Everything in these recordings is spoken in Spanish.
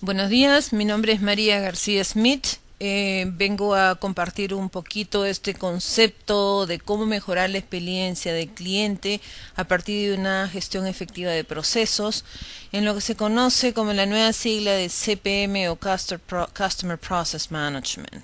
Buenos días, mi nombre es María García Smith. Vengo a compartir un poquito este concepto de cómo mejorar la experiencia del cliente a partir de una gestión efectiva de procesos, en lo que se conoce como la nueva sigla de CPM o Customer Process Management.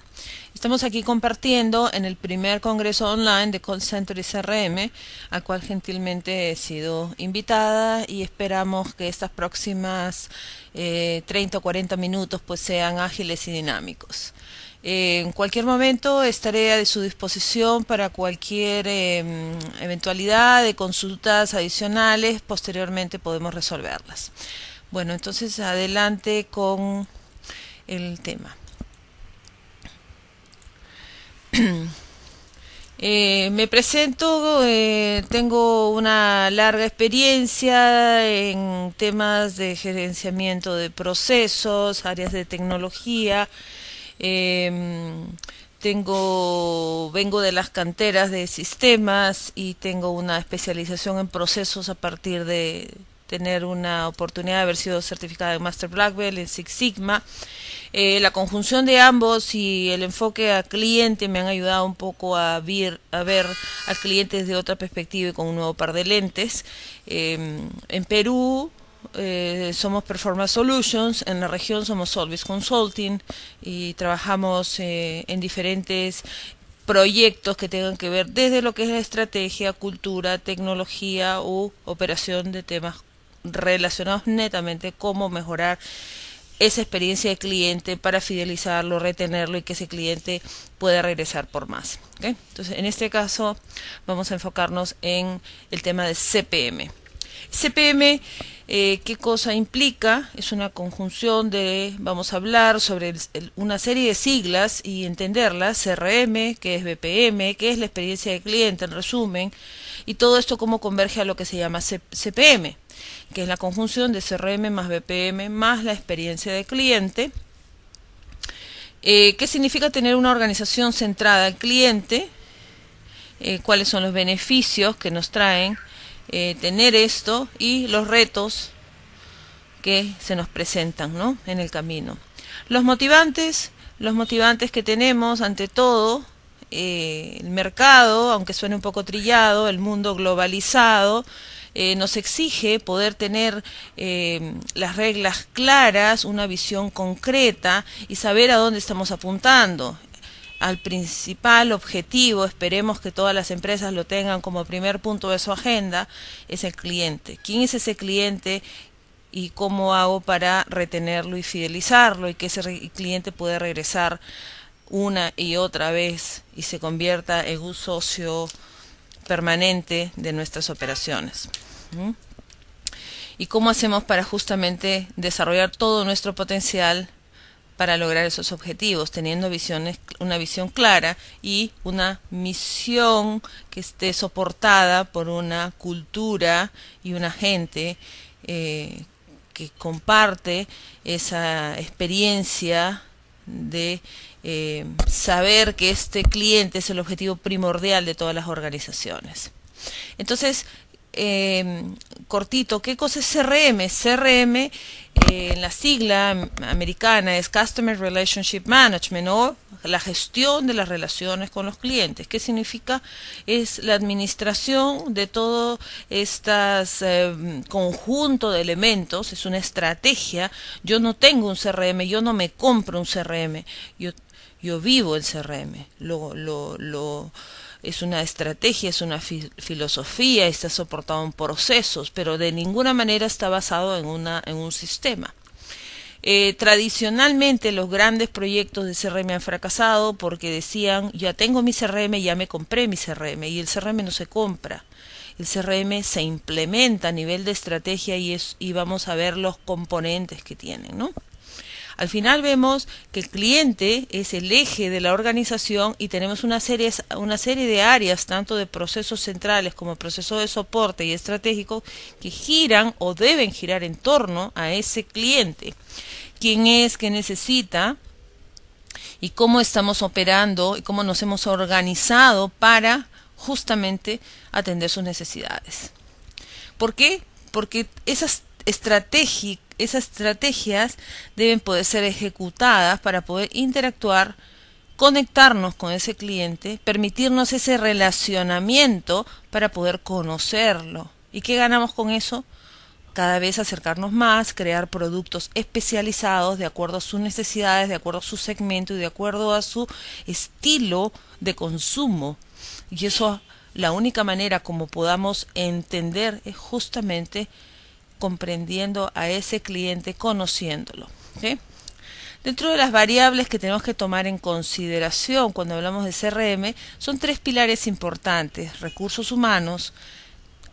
Estamos aquí compartiendo en el primer congreso online de Call Center y CRM, al cual gentilmente he sido invitada, y esperamos que estas próximas 30 o 40 minutos pues sean ágiles y dinámicos. En cualquier momento estaré a su disposición para cualquier eventualidad de consultas adicionales. Posteriormente podemos resolverlas. Bueno, entonces adelante con el tema. Me presento, tengo una larga experiencia en temas de gerenciamiento de procesos, áreas de tecnología. Vengo de las canteras de sistemas y tengo una especialización en procesos a partir de tener una oportunidad de haber sido certificada en Master Black Belt en Six Sigma. La conjunción de ambos y el enfoque al cliente me han ayudado un poco a ver al cliente desde otra perspectiva y con un nuevo par de lentes. En Perú somos Performance Solutions, en la región somos Solvis Consulting y trabajamos en diferentes proyectos que tengan que ver desde lo que es la estrategia, cultura, tecnología u operación de temas relacionados netamente cómo mejorar esa experiencia de cliente para fidelizarlo, retenerlo y que ese cliente pueda regresar por más. ¿Okay? Entonces, en este caso vamos a enfocarnos en el tema de CPM. CPM, ¿qué cosa implica? Es una conjunción de, vamos a hablar sobre una serie de siglas y entenderlas. CRM, que es BPM, que es la experiencia del cliente en resumen, y todo esto cómo converge a lo que se llama CPM, que es la conjunción de CRM más BPM más la experiencia del cliente. ¿Qué significa tener una organización centrada al cliente? ¿Cuáles son los beneficios que nos traen tener esto y los retos que se nos presentan, ¿no?, en el camino? Los motivantes que tenemos ante todo, el mercado, aunque suene un poco trillado, el mundo globalizado, nos exige poder tener las reglas claras, una visión concreta y saber a dónde estamos apuntando. Al principal objetivo, esperemos que todas las empresas lo tengan como primer punto de su agenda, es el cliente. ¿Quién es ese cliente y cómo hago para retenerlo y fidelizarlo y que ese cliente pueda regresar una y otra vez y se convierta en un socio permanente de nuestras operaciones? ¿Y cómo hacemos para justamente desarrollar todo nuestro potencial para lograr esos objetivos, teniendo una visión clara y una misión que esté soportada por una cultura y una gente que comparte esa experiencia de saber que este cliente es el objetivo primordial de todas las organizaciones? Entonces, cortito, ¿qué cosa es CRM? CRM, en la sigla americana, es Customer Relationship Management, o la gestión de las relaciones con los clientes. ¿Qué significa? Es la administración de todo este conjunto de elementos, es una estrategia. Yo no tengo un CRM, yo no me compro un CRM, yo vivo el CRM, es una estrategia, es una filosofía, está soportado en procesos, pero de ninguna manera está basado en un sistema. Tradicionalmente los grandes proyectos de CRM han fracasado porque decían, ya tengo mi CRM, ya me compré mi CRM, y el CRM no se compra. El CRM se implementa a nivel de estrategia y vamos a ver los componentes que tienen, ¿no? Al final vemos que el cliente es el eje de la organización y tenemos una serie de áreas, tanto de procesos centrales como procesos de soporte y estratégicos, que giran o deben girar en torno a ese cliente. ¿Quién es? ¿Qué necesita? Y cómo estamos operando y cómo nos hemos organizado para justamente atender sus necesidades. ¿Por qué? Porque esas esas estrategias deben poder ser ejecutadas para poder interactuar, conectarnos con ese cliente, permitirnos ese relacionamiento para poder conocerlo. ¿Y qué ganamos con eso? Cada vez acercarnos más, crear productos especializados de acuerdo a sus necesidades, de acuerdo a su segmento y de acuerdo a su estilo de consumo. Y eso, la única manera como podamos entender es justamente comprendiendo a ese cliente, conociéndolo. ¿Sí? Dentro de las variables que tenemos que tomar en consideración cuando hablamos de CRM, son 3 pilares importantes: recursos humanos,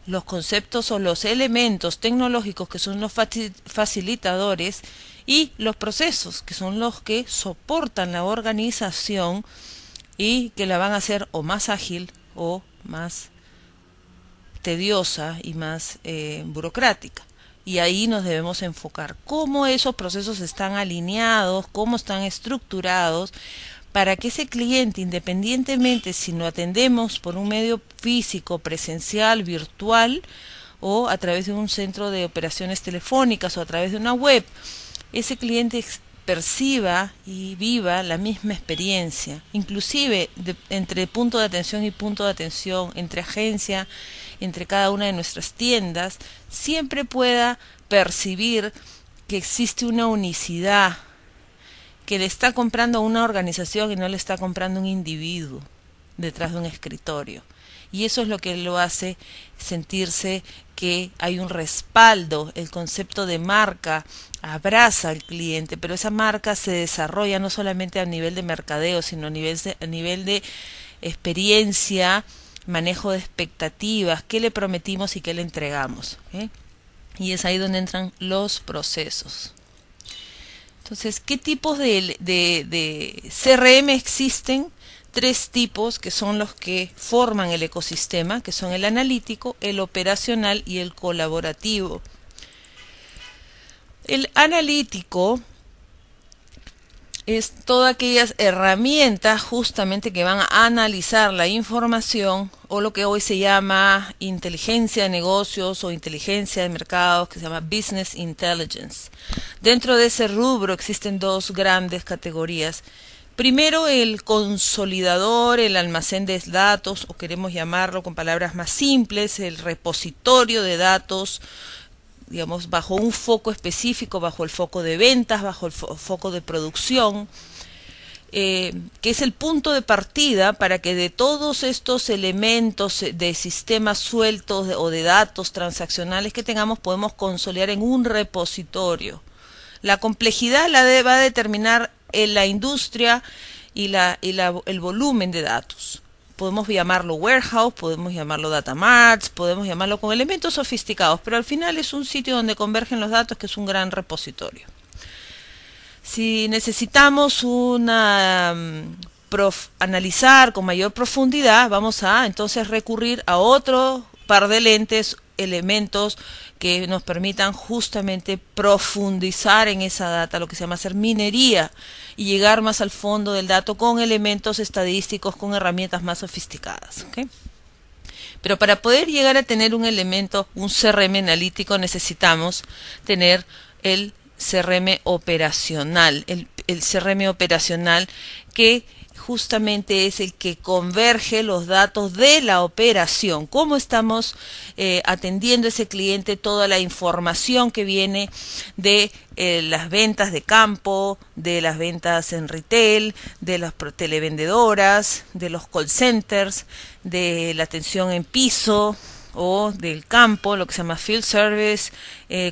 los conceptos o los elementos tecnológicos que son los facilitadores, y los procesos que son los que soportan la organización y que la van a hacer o más ágil o más tediosa y más burocrática. Y ahí nos debemos enfocar cómo esos procesos están alineados, cómo están estructurados, para que ese cliente, independientemente si lo atendemos por un medio físico, presencial, virtual o a través de un centro de operaciones telefónicas o a través de una web, ese cliente perciba y viva la misma experiencia, inclusive entre punto de atención y punto de atención, entre agencia, entre cada una de nuestras tiendas, siempre pueda percibir que existe una unicidad, que le está comprando a una organización y no le está comprando a un individuo detrás de un escritorio. Y eso es lo que lo hace sentirse que hay un respaldo. El concepto de marca abraza al cliente, pero esa marca se desarrolla no solamente a nivel de mercadeo, sino a nivel de experiencia, manejo de expectativas, qué le prometimos y qué le entregamos. Y es ahí donde entran los procesos. Entonces, ¿qué tipos de CRM existen? 3 tipos que son los que forman el ecosistema, que son el analítico, el operacional y el colaborativo. El analítico es todas aquellas herramientas justamente que van a analizar la información, o lo que hoy se llama inteligencia de negocios o inteligencia de mercados, que se llama Business Intelligence. Dentro de ese rubro existen 2 grandes categorías. Primero, el consolidador, el almacén de datos, o queremos llamarlo con palabras más simples, el repositorio de datos, digamos, bajo un foco específico, bajo el foco de ventas, bajo el foco de producción, que es el punto de partida para que de todos estos elementos de sistemas sueltos o de datos transaccionales que tengamos, podemos consolidar en un repositorio. La complejidad la va a determinar en la industria y el volumen de datos. Podemos llamarlo warehouse, podemos llamarlo data marts, podemos llamarlo con elementos sofisticados, pero al final es un sitio donde convergen los datos, que es un gran repositorio. Si necesitamos analizar con mayor profundidad, vamos a entonces recurrir a otro par de lentes, elementos que nos permitan justamente profundizar en esa data, lo que se llama hacer minería, y llegar más al fondo del dato con elementos estadísticos, con herramientas más sofisticadas. ¿Okay? Pero para poder llegar a tener un elemento, un CRM analítico, necesitamos tener el CRM operacional, el CRM operacional, que justamente es el que converge los datos de la operación, cómo estamos atendiendo a ese cliente, toda la información que viene de las ventas de campo, de las ventas en retail, de las televendedoras, de los call centers, de la atención en piso o del campo, lo que se llama field service,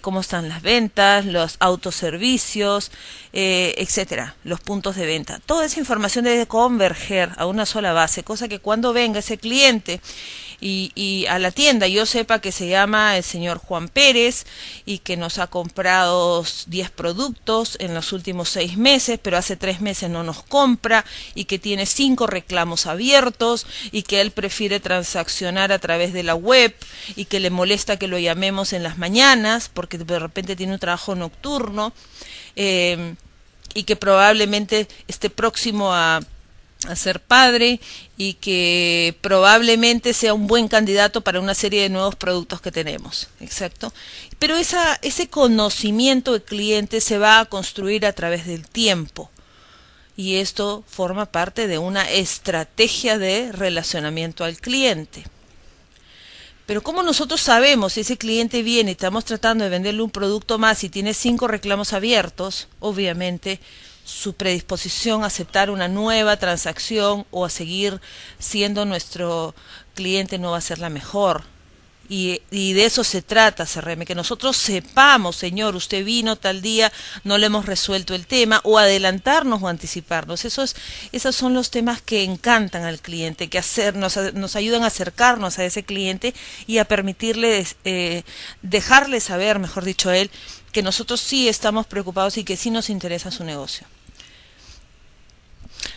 cómo están las ventas, los autoservicios, etcétera, los puntos de venta. Toda esa información debe converger a una sola base, cosa que cuando venga ese cliente y a la tienda yo sepa que se llama el señor Juan Pérez y que nos ha comprado 10 productos en los últimos 6 meses, pero hace 3 meses no nos compra, y que tiene 5 reclamos abiertos y que él prefiere transaccionar a través de la web y que le molesta que lo llamemos en las mañanas porque de repente tiene un trabajo nocturno, y que probablemente esté próximo a a ser padre y que probablemente sea un buen candidato para una serie de nuevos productos que tenemos. Exacto. Pero ese conocimiento del cliente se va a construir a través del tiempo. Y esto forma parte de una estrategia de relacionamiento al cliente. Pero ¿cómo nosotros sabemos si ese cliente viene y estamos tratando de venderle un producto más y tiene 5 reclamos abiertos? Obviamente su predisposición a aceptar una nueva transacción o a seguir siendo nuestro cliente no va a ser la mejor. Y de eso se trata, CRM, que nosotros sepamos, señor, usted vino tal día, no le hemos resuelto el tema, o adelantarnos o anticiparnos. Esos son los temas que encantan al cliente, que nos ayudan a acercarnos a ese cliente y a permitirle, dejarle saber, mejor dicho a él, que nosotros sí estamos preocupados y que sí nos interesa su negocio.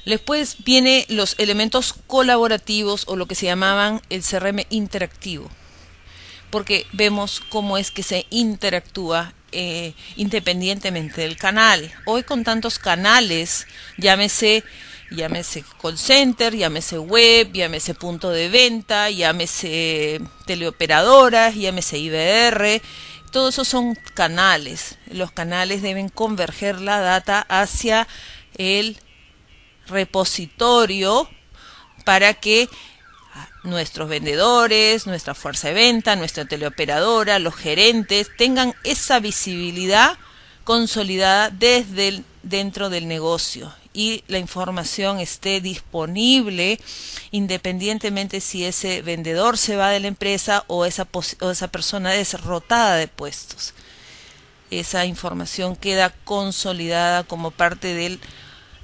Después vienen los elementos colaborativos o lo que se llamaban el CRM interactivo, porque vemos cómo es que se interactúa independientemente del canal. Hoy con tantos canales, llámese call center, llámese web, llámese punto de venta, llámese teleoperadoras, llámese IVR, todos esos son canales. Los canales deben converger la data hacia el repositorio para que nuestros vendedores, nuestra fuerza de venta, nuestra teleoperadora, los gerentes tengan esa visibilidad consolidada desde dentro del negocio y la información esté disponible independientemente si ese vendedor se va de la empresa o esa persona es rotada de puestos. Esa información queda consolidada como parte de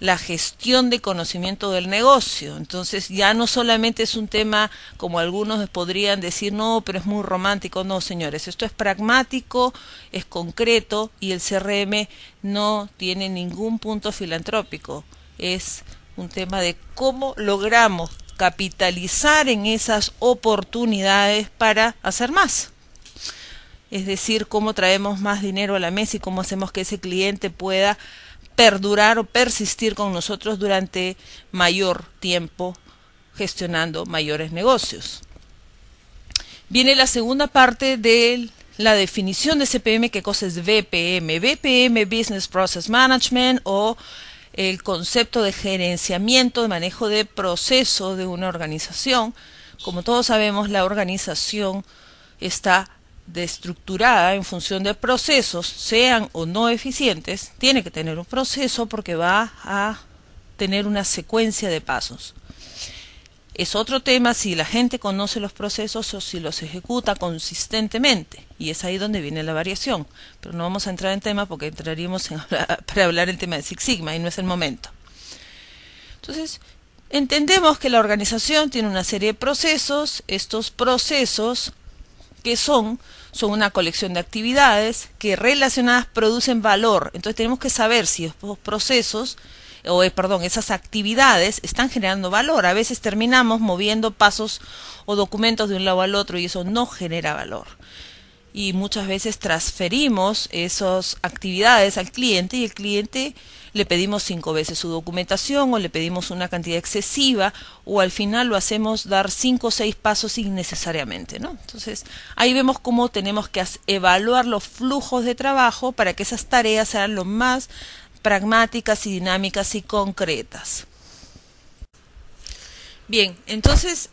la gestión de conocimiento del negocio. Entonces ya no solamente es un tema como algunos podrían decir, no, pero es muy romántico. No, señores, esto es pragmático, es concreto y el CRM no tiene ningún punto filantrópico. Es un tema de cómo logramos capitalizar en esas oportunidades para hacer más. Es decir, cómo traemos más dinero a la mesa y cómo hacemos que ese cliente pueda perdurar o persistir con nosotros durante mayor tiempo gestionando mayores negocios. Viene la segunda parte de la definición de CPM, que cosa es BPM. BPM, Business Process Management, o el concepto de gerenciamiento, de manejo de proceso de una organización. Como todos sabemos, la organización está estructurada en función de procesos, sean o no eficientes. Tiene que tener un proceso porque va a tener una secuencia de pasos. Es otro tema si la gente conoce los procesos o si los ejecuta consistentemente, y es ahí donde viene la variación, pero no vamos a entrar en tema porque entraríamos para hablar el tema de Six Sigma y no es el momento. Entonces, entendemos que la organización tiene una serie de procesos. Estos procesos que son una colección de actividades que relacionadas producen valor. Entonces tenemos que saber si estos procesos, esas actividades están generando valor. A veces terminamos moviendo pasos o documentos de un lado al otro y eso no genera valor. Y muchas veces transferimos esas actividades al cliente y el cliente le pedimos 5 veces su documentación o le pedimos una cantidad excesiva o al final lo hacemos dar 5 o 6 pasos innecesariamente, ¿no? Entonces ahí vemos cómo tenemos que evaluar los flujos de trabajo para que esas tareas sean lo más pragmáticas y dinámicas y concretas. Bien, entonces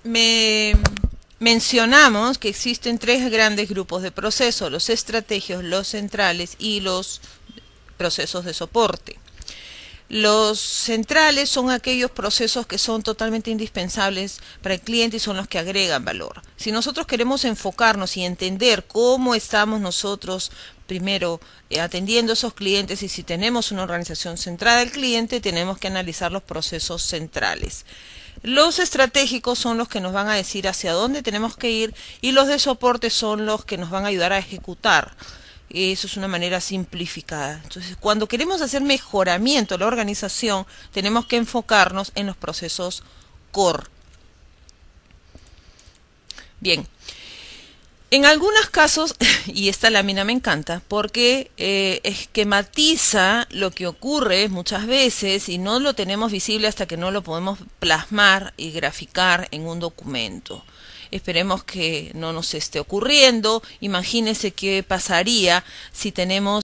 mencionamos que existen 3 grandes grupos de procesos: los estratégicos, los centrales y los procesos de soporte. Los centrales son aquellos procesos que son totalmente indispensables para el cliente y son los que agregan valor. Si nosotros queremos enfocarnos y entender cómo estamos nosotros primero atendiendo a esos clientes, y si tenemos una organización centrada del cliente, tenemos que analizar los procesos centrales. Los estratégicos son los que nos van a decir hacia dónde tenemos que ir y los de soporte son los que nos van a ayudar a ejecutar. Eso es una manera simplificada. Entonces, cuando queremos hacer mejoramiento de la organización, tenemos que enfocarnos en los procesos core. Bien, En algunos casos, y esta lámina me encanta, porque esquematiza lo que ocurre muchas veces y no lo tenemos visible hasta que no lo podemos plasmar y graficar en un documento. Esperemos que no nos esté ocurriendo. Imagínense qué pasaría si tenemos